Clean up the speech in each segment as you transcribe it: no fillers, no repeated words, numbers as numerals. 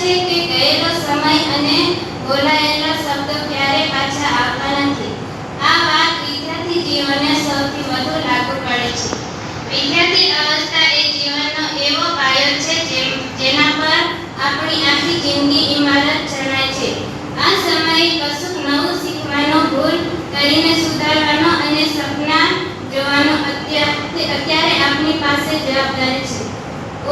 છે કે ગયેલો સમય અને બોલાયેલા શબ્દો ક્યારેય પાછા આવતા નથી. આ વાત વિદ્યાર્થી જીવનને સૌથી વધુ લાગુ પડે છે. વિદ્યાર્થી અવસ્થા એ જીવનનો એવો પાયો છે જેના પર આપણી આખી જિંદગી ઇમારત ચણાય છે. આ સમયે કશુંક નવું શીખવાનો, ભૂલ કરીને સુધારવાનો અને સપના જોવાનો અત્યારે આપણી પાસે જવાબદારી છે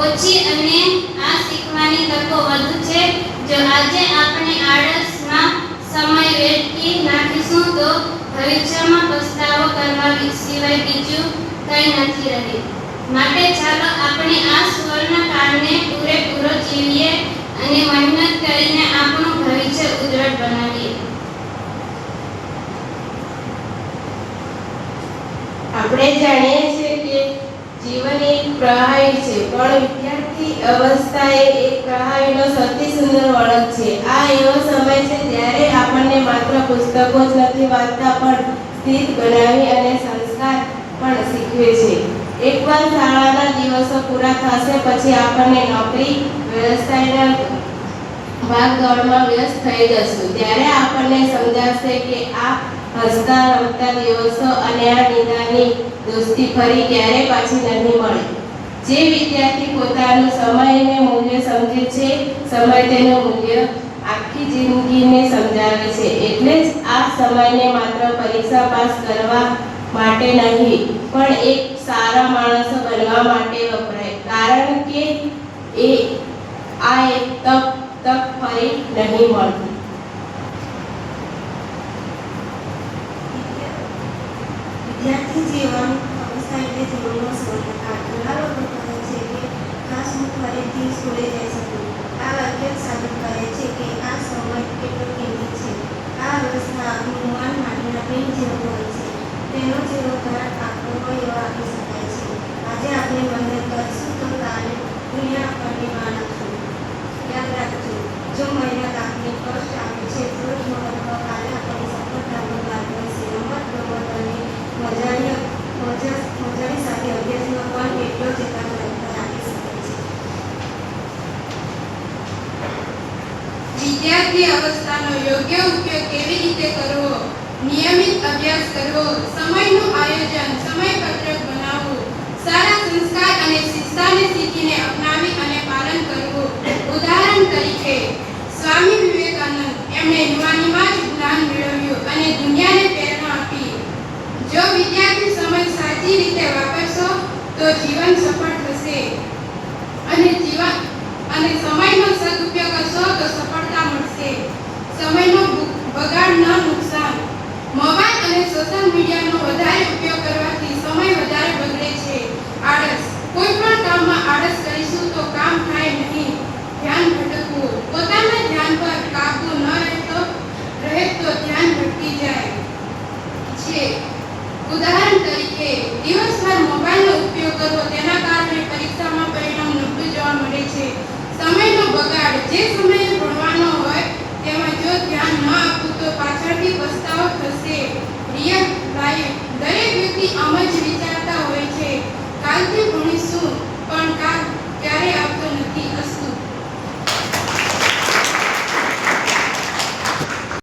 ઓછી અને આ શીખવાની તકો વધુ છે. જો આજે આપણે આળસમાં સમય વેડફી નાખીશું તો ભવિષ્યમાં પસ્તાવો કરવા સિવાય બીજું કંઈ નથી રહ્યું. માટે ચાલો આપણે આ સુવર્ણકાળને પૂરેપૂરો જીવીએ અને મહેનત કરીને આપણું ભવિષ્ય ઉજ્જવળ બનાવીએ. આપણે જાણીએ છીએ કે જીવન એક પ્રવાહી છે, પણ વિદ્યાર્થી અવસ્થા એ એક પ્રવાહીનો સૌથી સુંદર વળગ છે. આ એવો સમય છે જ્યારે આપણને માત્ર પુસ્તકો જ નથી વાંચતા, પણ સ્થિત બનાવી અને સંસ્કાર પણ શીખવે છે. એકવાર શાળાના દિવસો પૂરા થશે પછી આપણને નોકરી વ્યવસાયના ભાગદોડમાં વ્યસ્ત થઈ જશું. ત્યારે આપણને સમજાશે કે આ હસતા રમતા દિવસો અને આ નિદાની દોસ્તી ફરી ક્યારે પાછી નથી મળે. જે વિદ્યાર્થી પોતાનું સમયને મૂલ્ય સમજે છે, સમય તેનું મૂલ્ય આખી જિંદગીને સમજાવે છે. એટલે જ આ સમયને માત્ર પરીક્ષા પાસ કરવા માટે નહીં, પણ એક સારા માણસો બનવા માટે વપરાય. કારણ કે આ એક તક ફરી નહીં મળતી. વિદ્યાર્થી જીવન અવસ્થા એટલે જીવનનો સુવર્ણકાળ. ઘણા લોકો કહે છે કે કાશ હું ફરીથી સ્કૂલે જઈ શકું. આ વાક્ય સાબિત કરે છે કે આ સમય કેટલો કિંમતી છે. આ અવસ્થા આપણું મન માટીના પિંડ જેવું હોય છે. તેનો જેવો કરંટ આપવો હોય એવો આપી શકાય છે. આજે આપણે મહેનત કરીશું તો કાલે દુનિયા આપણને માન આપશે. યાદ રાખજો, જો મહેનત આપને કષ્ટ આપે છે તો જ મહત્વ કાલે આપણી સફળતાનો માર્ગ બનશે. રમત ગમત અને મજાની સાથે અભ્યાસનો પણ એટલો જ એકાગ્રતા રાખી શકે છે. વિદ્યાર્થી અવસ્થાનો યોગ્ય ઉપયોગ કેવી રીતે કરવો? નિયમિત અભ્યાસ કરવો, સમયનું આયોજન, સમયપત્રક બનાવવું, સારા સંસ્કાર અને શિક્ષાને શીખીને અપનાવી અને પાલન કરવું. ઉદાહરણ તરીકે સ્વામી વિવેકાનંદ, એમણે યુવાનીમાં જ જ્ઞાન મેળવ્યું અને દુનિયાને પ્રેરણા આપી. જો વિદ્યાર્થી સમય સાચી રીતે વાપરશો તો જીવન સફળ થશે અને સમયનો સદુપયોગ કરશો તો સફળતા મળશે. સમયનો બગાડ ન નુકસાન. મોબાઈલ અને સોશિયલ મીડિયાનો વધારે ઉપયોગ કરવાથી સમય વધારે બગડે છે. આળસ. કોઈ પણ કામમાં આળસ કરીશું તો કામ થાય નહીં. ધ્યાન ભટકવું. પોતાના ધ્યાન પર કાબુ ન રહે તો ધ્યાન ભટકી જાય છે. ઉદાહરણ તરીકે દિવસભર મોબાઈલનો ઉપયોગ કરવો, તેના કારણે પરીક્ષામાં પરિણામ નબળું જોવા મળે છે. સમયનો બગાડ. જે સમયે ભણવાનો હોય તેમાં જો ધ્યાન ન આપવું તો પાછળથી પસ્તાવો થશે. Real life. દરેક વ્યક્તિ આમ જ